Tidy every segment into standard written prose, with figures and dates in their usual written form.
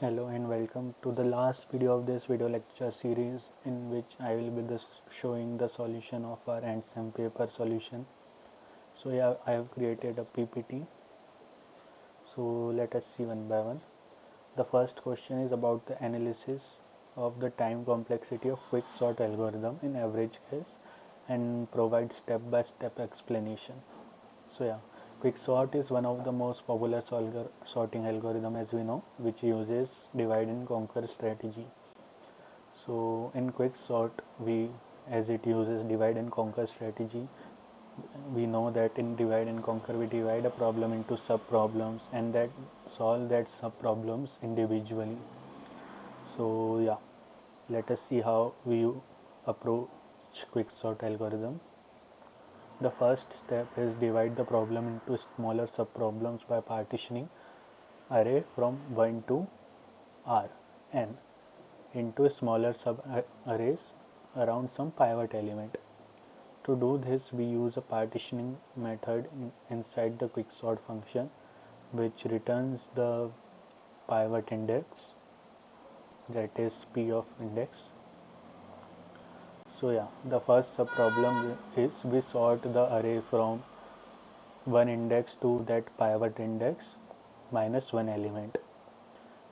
Hello and welcome to the last video of this video lecture series in which I will be showing the solution of our ANSEM paper solution. So yeah, I have created a PPT. So let us see one by one. The first question is about the analysis of the time complexity of quicksort algorithm in average case and provide step-by-step explanation. So yeah, quicksort is one of the most popular sorting algorithm as we know, which uses divide and conquer strategy. So in quicksort, as it uses divide and conquer strategy, we know that in divide and conquer we divide a problem into sub problems and that solve that sub problems individually. So yeah, let us see how we approach quicksort algorithm. The first step is divide the problem into smaller subproblems by partitioning array from 1 to r n into smaller sub-arrays around some pivot element. To do this, we use a partitioning method inside the quicksort function, which returns the pivot index, that is p of index. So yeah, the first subproblem is we sort the array from one index to that pivot index minus one element.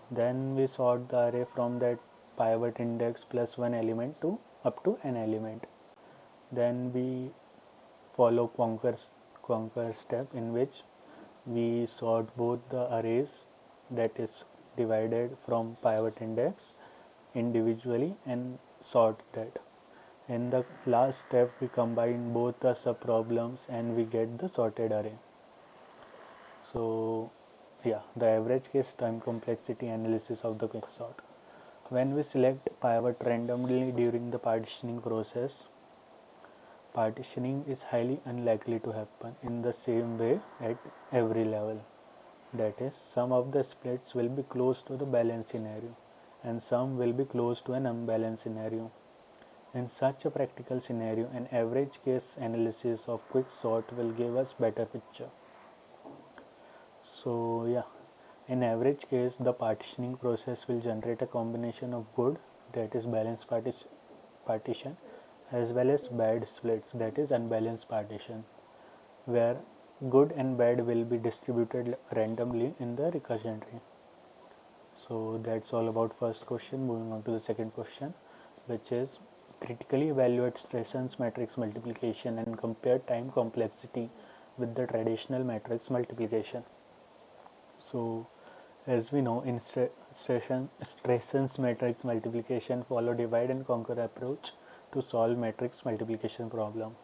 Then we sort the array from that pivot index plus one element to up to n element. Then we follow conquer step in which we sort both the arrays, that is divided from pivot index individually and sort that. In the last step we combine both the subproblems and we get the sorted array. So yeah, the average case time complexity analysis of the quicksort. When we select pivot randomly during the partitioning process, partitioning is highly unlikely to happen in the same way at every level. That is, some of the splits will be close to the balanced scenario and some will be close to an unbalanced scenario. In such a practical scenario, an average case analysis of quicksort will give us better picture. So yeah, in average case, the partitioning process will generate a combination of good, that is balanced partition, as well as bad splits, that is unbalanced partition, where good and bad will be distributed randomly in the recursion tree. So that's all about first question. Moving on to the second question, which is critically evaluate Stresson's matrix multiplication and compare time complexity with the traditional matrix multiplication. So as we know, in Stresson's matrix multiplication follow divide and conquer approach to solve matrix multiplication problem.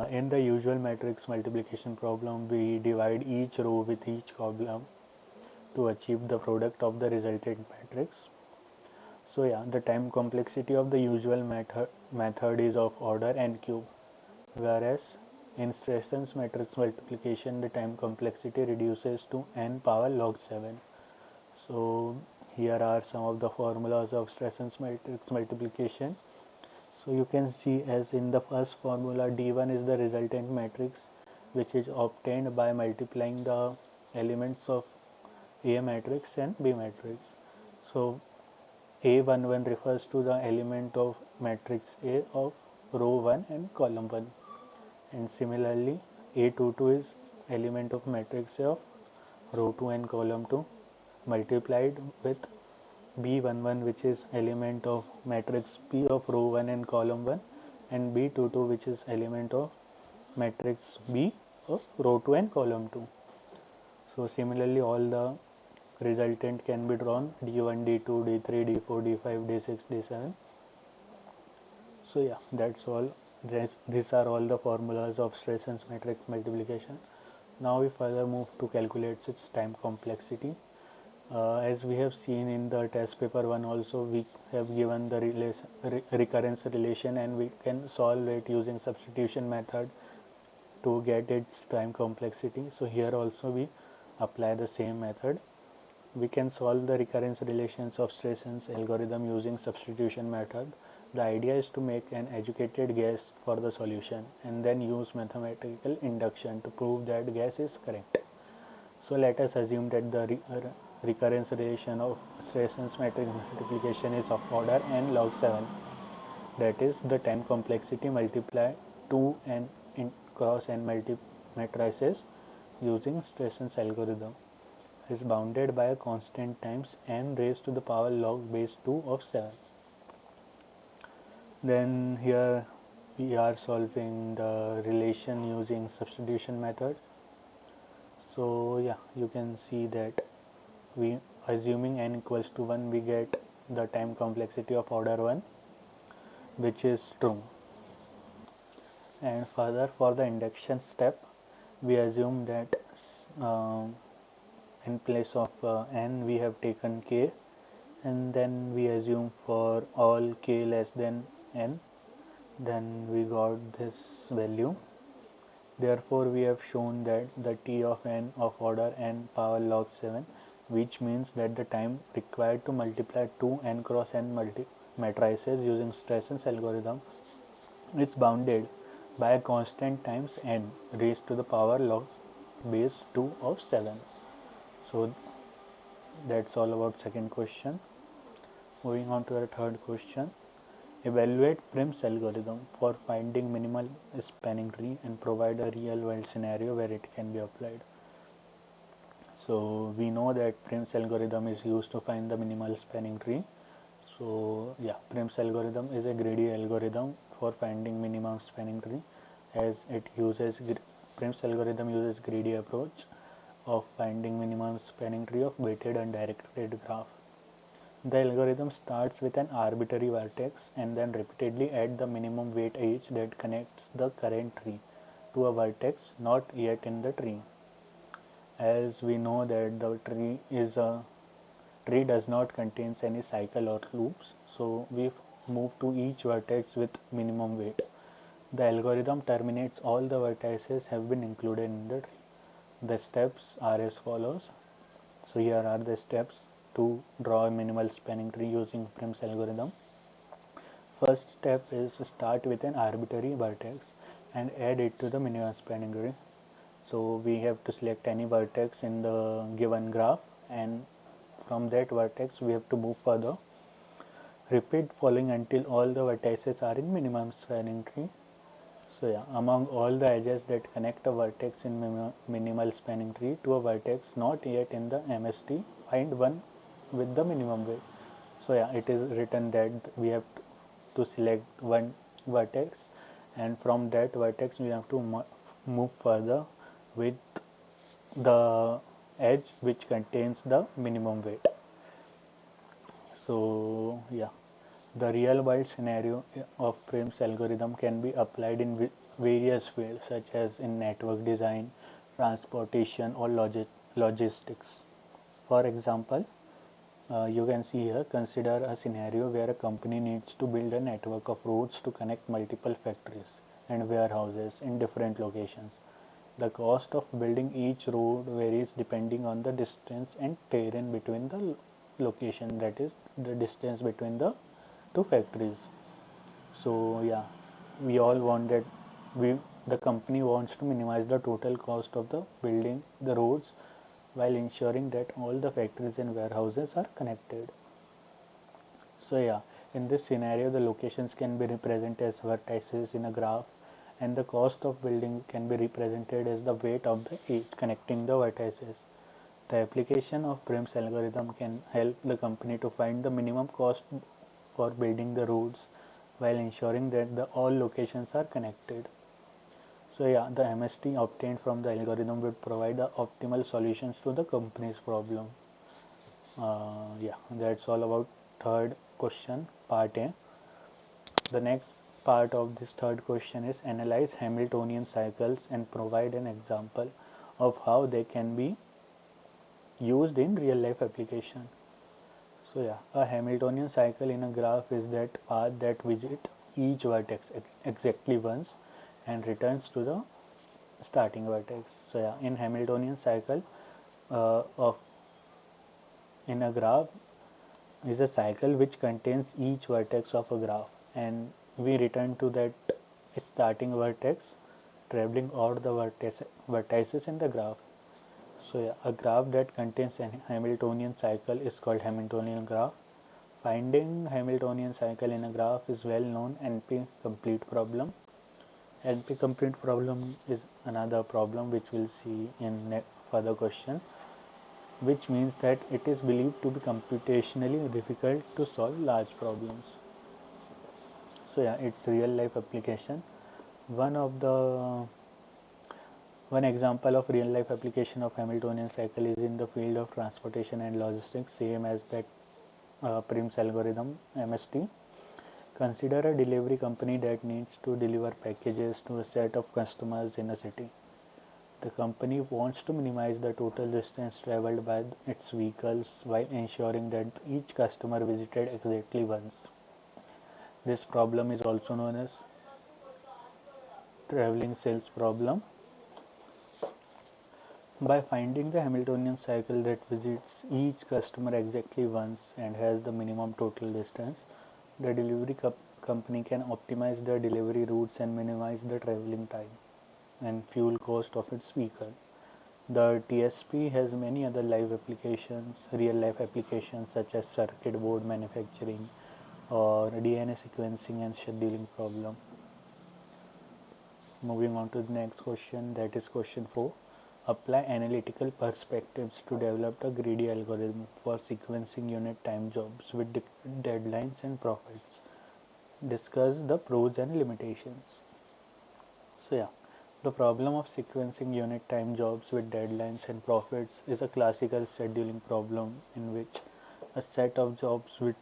In the usual matrix multiplication problem, we divide each row with each column to achieve the product of the resultant matrix. So yeah, the time complexity of the usual method is of order n cube, whereas in Stresson's matrix multiplication, the time complexity reduces to n power log 7. So here are some of the formulas of Stresson's matrix multiplication. So you can see, as in the first formula, D1 is the resultant matrix which is obtained by multiplying the elements of A matrix and B matrix. So A11 refers to the element of matrix A of row 1 and column 1, and similarly A22 is element of matrix A of row 2 and column 2 multiplied with B11, which is element of matrix P of row 1 and column 1, and B22, which is element of matrix B of row 2 and column 2. So similarly all the resultant can be drawn D1, D2, D3, D4, D5, D6, D7. So yeah, that's all. These are all the formulas of Stresson's matrix multiplication. Now we further move to calculate its time complexity. As we have seen in the test paper 1 also, we have given the recurrence relation and we can solve it using substitution method to get its time complexity. So here also we apply the same method. We can solve the recurrence relations of Stresson's algorithm using substitution method. The idea is to make an educated guess for the solution and then use mathematical induction to prove that guess is correct. So let us assume that the recurrence relation of Strasson's matrix multiplication is of order n log 7. That is, the time complexity multiplied 2 n in cross n matrices using Strasson's algorithm is bounded by a constant times n raised to the power log base 2 of 7. Then here we are solving the relation using substitution method. So yeah, you can see that we assuming n equals to 1, we get the time complexity of order 1, which is true. And further, for the induction step, we assume that in place of n we have taken k, and then we assume for all k less than n, then we got this value. Therefore, we have shown that the t of n of order n power log 7, which means that the time required to multiply 2 n cross n matrices using Strasson's algorithm is bounded by a constant times n raised to the power log base 2 of 7. So that's all about second question. Moving on to our third question. Evaluate Prim's algorithm for finding minimal spanning tree and provide a real world scenario where it can be applied. So we know that Prim's algorithm is used to find the minimal spanning tree. So yeah, Prim's algorithm is a greedy algorithm for finding minimum spanning tree, as it uses Prim's algorithm uses greedy approach of finding minimum spanning tree of weighted undirected graph. The algorithm starts with an arbitrary vertex and then repeatedly adds the minimum weight edge that connects the current tree to a vertex not yet in the tree. As we know that the tree does not contain any cycle or loops, so we move to each vertex with minimum weight. The algorithm terminates all the vertices have been included in the tree. The steps are as follows. So here are the steps to draw a minimal spanning tree using Prim's algorithm. First step is to start with an arbitrary vertex and add it to the minimum spanning tree. So we have to select any vertex in the given graph, and from that vertex we have to move further. Repeat following until all the vertices are in minimum spanning tree. So yeah, among all the edges that connect a vertex in minimal spanning tree to a vertex not yet in the MST, find one with the minimum weight. So yeah, it is written that we have to select one vertex, and from that vertex we have to move further with the edge which contains the minimum weight. So yeah, the real world scenario of Prim's algorithm can be applied in various fields such as in network design, transportation, or logistics. For example, you can see here, consider a scenario where a company needs to build a network of roads to connect multiple factories and warehouses in different locations. The cost of building each road varies depending on the distance and terrain between the location, that is the distance between the two factories. So yeah, we all want that the company wants to minimize the total cost of the building the roads while ensuring that all the factories and warehouses are connected. So yeah, in this scenario the locations can be represented as vertices in a graph, and the cost of building can be represented as the weight of the edge connecting the vertices. The application of Prim's algorithm can help the company to find the minimum cost for building the roads while ensuring that the all locations are connected. So yeah, the MST obtained from the algorithm would provide the optimal solutions to the company's problem. Yeah, that's all about third question, part A. The next part of this third question is analyze Hamiltonian cycles and provide an example of how they can be used in real life application. So yeah, a Hamiltonian cycle in a graph is that path that visits each vertex exactly once and returns to the starting vertex. So yeah, in Hamiltonian cycle of in a graph is a cycle which contains each vertex of a graph, and we return to that starting vertex traveling all the vertices in the graph. So yeah, a graph that contains a Hamiltonian cycle is called Hamiltonian graph. Finding Hamiltonian cycle in a graph is well known NP-complete problem. NP-complete problem is another problem which we'll see in further question, which means that it is believed to be computationally difficult to solve large problems. So yeah, it's real life application. One of the One example of real life application of Hamiltonian cycle is in the field of transportation and logistics, same as that Prim's algorithm MST. Consider a delivery company that needs to deliver packages to a set of customers in a city. The company wants to minimize the total distance traveled by its vehicles while ensuring that each customer visited exactly once. This problem is also known as traveling cells problem. By finding the Hamiltonian cycle that visits each customer exactly once and has the minimum total distance, the delivery company can optimize the delivery routes and minimize the traveling time and fuel cost of its vehicle. The TSP has many other live applications, real life applications such as circuit board manufacturing or DNA sequencing and scheduling problem. Moving on to the next question, that is question 4. Apply analytical perspectives to develop a greedy algorithm for sequencing unit time jobs with deadlines and profits. Discuss the pros and limitations. So yeah, the problem of sequencing unit time jobs with deadlines and profits is a classical scheduling problem in which a set of jobs with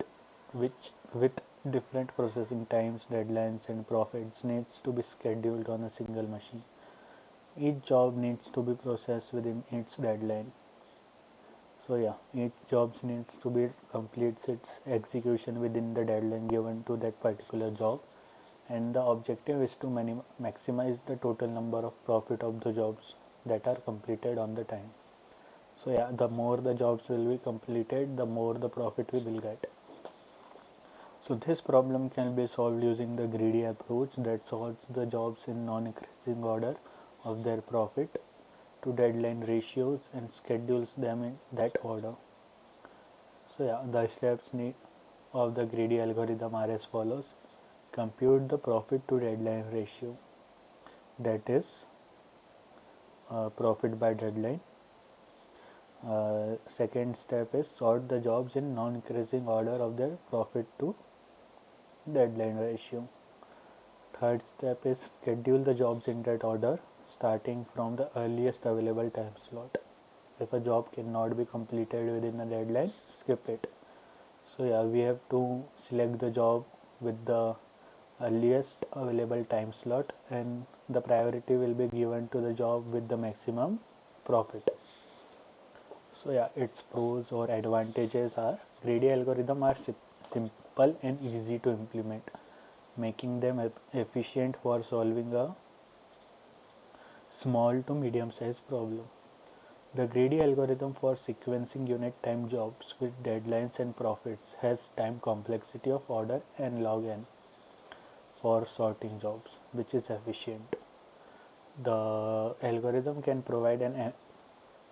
different processing times, deadlines and profits needs to be scheduled on a single machine. Each job needs to be processed within its deadline. So yeah, each job needs to be completes its execution within the deadline given to that particular job, and the objective is to maximize the total number of profit of the jobs that are completed on the time. So yeah, the more the jobs will be completed, the more the profit we will get. So this problem can be solved using the greedy approach that sorts the jobs in non-increasing order of their profit to deadline ratios and schedules them in that order. So yeah, the steps of the greedy algorithm are as follows. Compute the profit to deadline ratio, that is profit by deadline. Second step is sort the jobs in non-increasing order of their profit to deadline ratio. Third step is schedule the jobs in that order starting from the earliest available time slot. If a job cannot be completed within the deadline, skip it. So yeah, we have to select the job with the earliest available time slot, and the priority will be given to the job with the maximum profit. So yeah, its pros or advantages are greedy algorithm are simple and easy to implement, making them efficient for solving a small to medium sized problem. The greedy algorithm for sequencing unit time jobs with deadlines and profits has time complexity of order n log n for sorting jobs, which is efficient. The algorithm can provide an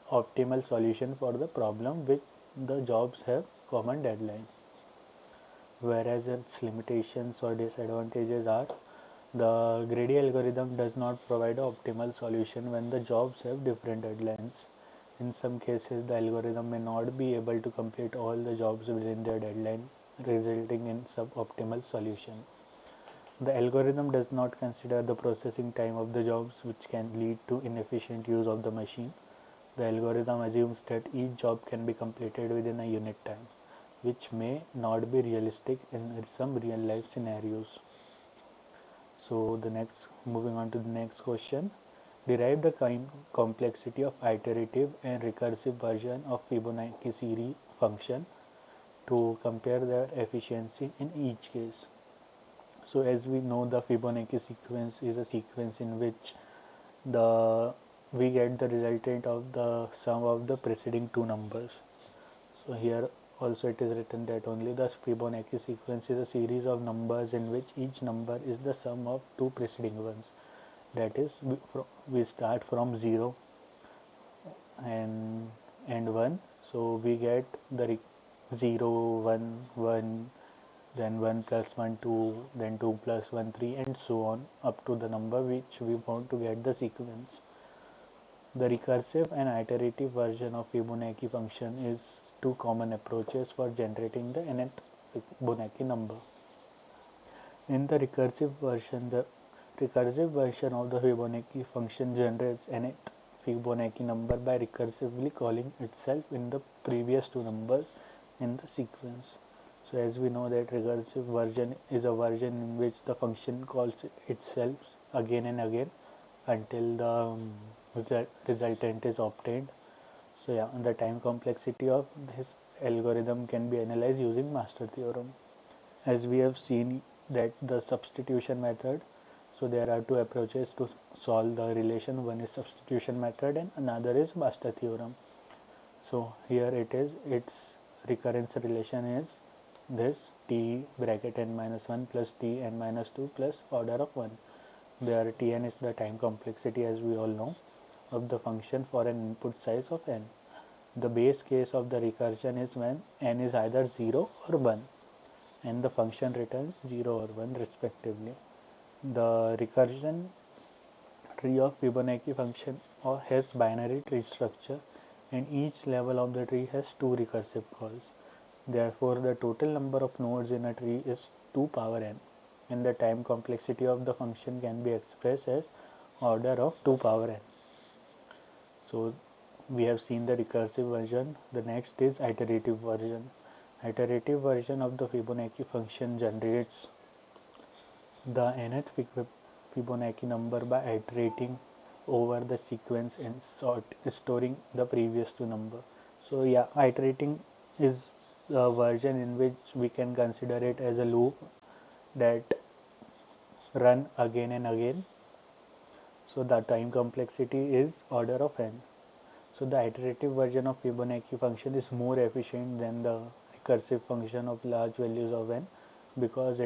optimal solution for the problem which the jobs have common deadlines. Whereas its limitations or disadvantages are the greedy algorithm does not provide an optimal solution when the jobs have different deadlines. In some cases, the algorithm may not be able to complete all the jobs within their deadline, resulting in suboptimal solution. The algorithm does not consider the processing time of the jobs, which can lead to inefficient use of the machine. The algorithm assumes that each job can be completed within a unit time, which may not be realistic in some real life scenarios. So moving on to the next question. Derive the complexity of iterative and recursive version of Fibonacci series function to compare their efficiency in each case. So as we know, the Fibonacci sequence is a sequence in which we get the resultant of the sum of the preceding two numbers. So here also it is written that only the Fibonacci sequence is a series of numbers in which each number is the sum of two preceding ones. That is, we start from 0 and 1. So we get the 0, 1, 1, then 1 plus 1, 2, then 2 plus 1, 3, and so on up to the number which we want to get the sequence. The recursive and iterative version of Fibonacci function is two common approaches for generating the nth Fibonacci number. In the recursive version of the Fibonacci function generates nth Fibonacci number by recursively calling itself in the previous two numbers in the sequence. So as we know that recursive version is a version in which the function calls itself again and again until the resultant is obtained. So yeah, the time complexity of this algorithm can be analyzed using Master theorem. As we have seen that the substitution method, so there are two approaches to solve the relation. One is substitution method and another is Master theorem. So here it is, its recurrence relation is this t bracket n minus 1 plus t n minus 2 plus order of 1, where tn is the time complexity, as we all know, of the function for an input size of n. The base case of the recursion is when n is either 0 or 1 and the function returns 0 or 1 respectively. The recursion tree of Fibonacci function has binary tree structure, and each level of the tree has two recursive calls. Therefore, the total number of nodes in a tree is 2 power n, and the time complexity of the function can be expressed as order of 2 power n. So we have seen the recursive version. The next is iterative version. Iterative version of the Fibonacci function generates the nth Fibonacci number by iterating over the sequence and storing the previous two number. So yeah, iterating is a version in which we can consider it as a loop that run again and again. So the time complexity is order of n. So the iterative version of Fibonacci function is more efficient than the recursive function of large values of n, because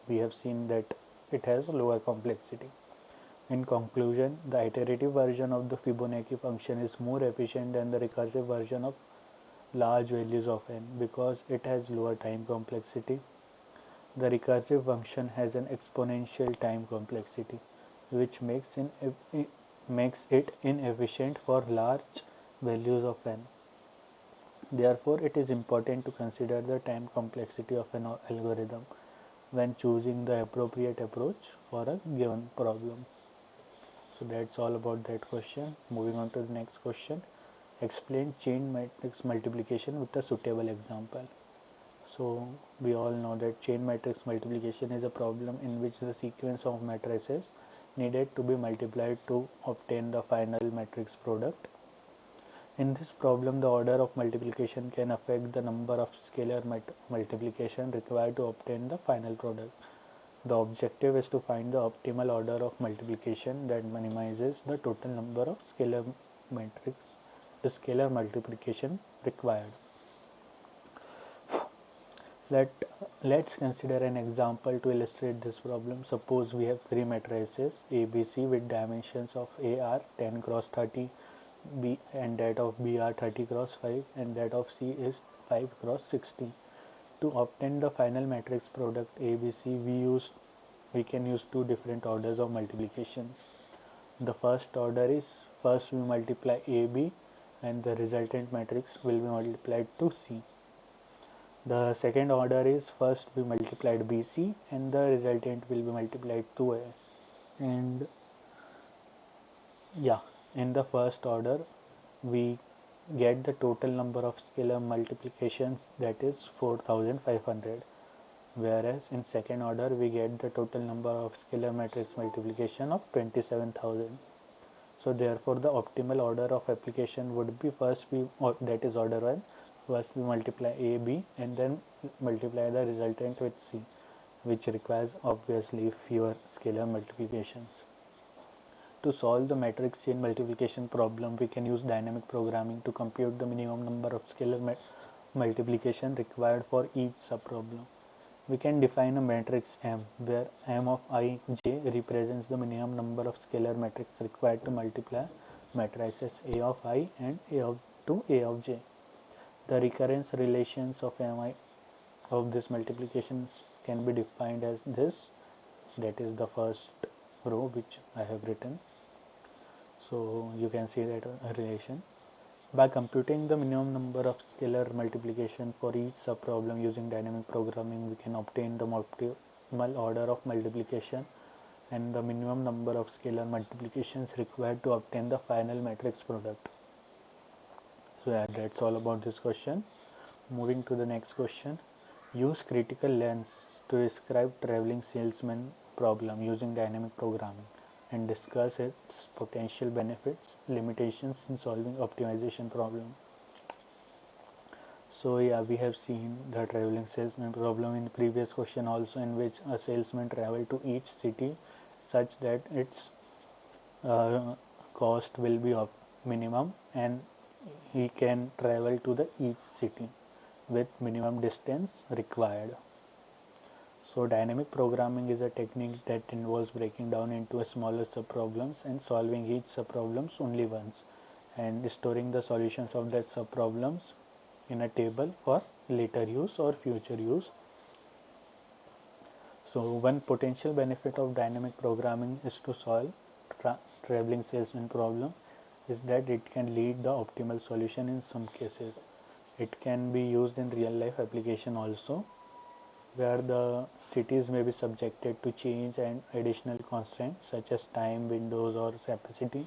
we have seen that it has lower complexity. In conclusion, the iterative version of the Fibonacci function is more efficient than the recursive version of large values of n because it has lower time complexity. The recursive function has an exponential time complexity, which makes it inefficient for large values of n. Therefore, it is important to consider the time complexity of an algorithm when choosing the appropriate approach for a given problem. So that's all about that question. Moving on to the next question. Explain chain matrix multiplication with a suitable example. So we all know that chain matrix multiplication is a problem in which the sequence of matrices needed to be multiplied to obtain the final matrix product. In this problem, the order of multiplication can affect the number of scalar multiplication required to obtain the final product. The objective is to find the optimal order of multiplication that minimizes the total number of scalar multiplication required. Let's consider an example to illustrate this problem. Suppose we have three matrices ABC with dimensions of A are 10 cross 30, B and that of B are 30 cross 5, and that of C is 5 cross 60. To obtain the final matrix product ABC, we can use two different orders of multiplication. The first order is, first we multiply AB and the resultant matrix will be multiplied to C. The second order is, first we multiplied BC and the resultant will be multiplied to A. And yeah, in the first order we get the total number of scalar multiplications, that is 4500, whereas in second order we get the total number of scalar matrix multiplication of 27000. So therefore the optimal order of application would be, that is order 1, first we multiply A, B and then multiply the resultant with C, which requires obviously fewer scalar multiplications. To solve the matrix chain multiplication problem, we can use dynamic programming to compute the minimum number of scalar multiplication required for each subproblem. We can define a matrix M, where M of I, J represents the minimum number of scalar matrix required to multiply matrices A of I and A of j. The recurrence relations of mi of this multiplications can be defined as this, that is the first row which I have written. So you can see that relation. By computing the minimum number of scalar multiplication for each subproblem using dynamic programming, we can obtain the optimal order of multiplication and the minimum number of scalar multiplications required to obtain the final matrix product. So yeah, that's all about this question. Moving to the next question. Use critical lens to describe traveling salesman problem using dynamic programming and discuss its potential benefits, limitations in solving optimization problem. So yeah, we have seen the traveling salesman problem in the previous question also, in which a salesman travel to each city such that its cost will be of minimum and he can travel to the each city with minimum distance required. So dynamic programming is a technique that involves breaking down into smaller subproblems and solving each subproblems only once and storing the solutions of that subproblems in a table for later use or future use. So one potential benefit of dynamic programming is to solve traveling salesman problem is that it can lead the optimal solution in some cases. It can be used in real life application also, where the cities may be subjected to change and additional constraints such as time, windows or capacity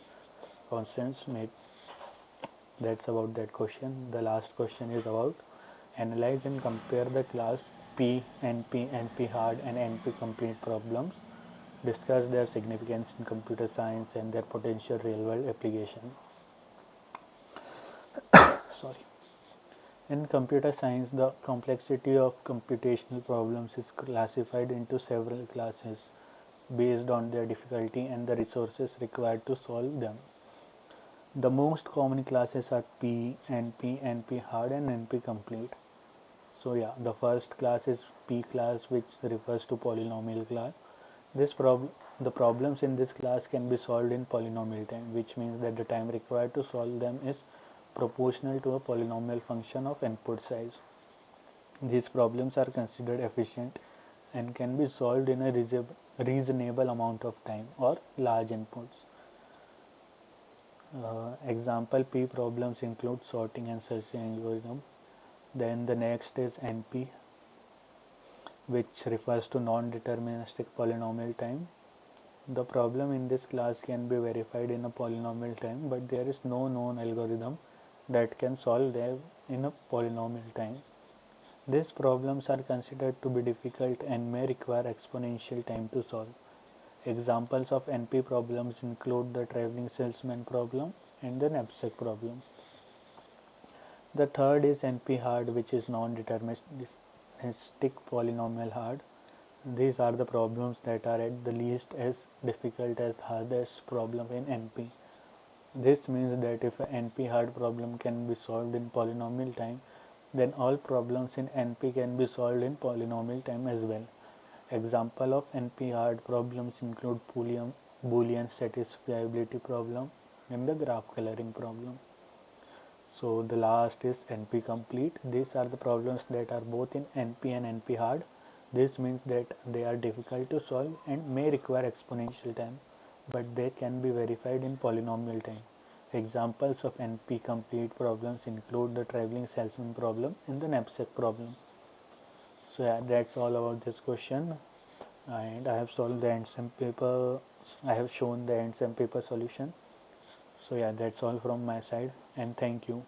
constraints. That's about that question. The last question is about analyze and compare the class P, NP, NP hard and NP complete problems. Discuss their significance in computer science and their potential real world application. Sorry. In computer science, the complexity of computational problems is classified into several classes based on their difficulty and the resources required to solve them. The most common classes are P, NP, NP hard and NP complete. So yeah, the first class is P class, which refers to polynomial class. The problems in this class can be solved in polynomial time, which means that the time required to solve them is proportional to a polynomial function of input size. These problems are considered efficient and can be solved in a reasonable amount of time or large inputs. Example P problems include sorting and searching algorithm. Then the next is NP, which refers to non-deterministic polynomial time. The problem in this class can be verified in a polynomial time, but there is no known algorithm that can solve them in a polynomial time. These problems are considered to be difficult and may require exponential time to solve. Examples of NP problems include the traveling salesman problem and the knapsack problem. The third is NP hard, which is non-deterministic polynomial hard. These are the problems that are at the least as difficult as hardest problem in NP. This means that if an NP hard problem can be solved in polynomial time, then all problems in NP can be solved in polynomial time as well. Example of NP hard problems include Boolean satisfiability problem and the graph coloring problem. So the last is NP complete. These are the problems that are both in NP and NP hard. This means that they are difficult to solve and may require exponential time, but they can be verified in polynomial time. Examples of NP complete problems include the traveling salesman problem and the knapsack problem. So yeah, that's all about this question, and I have solved the end-sem paper. I have shown the end-sem paper solution. So yeah, that's all from my side, and thank you.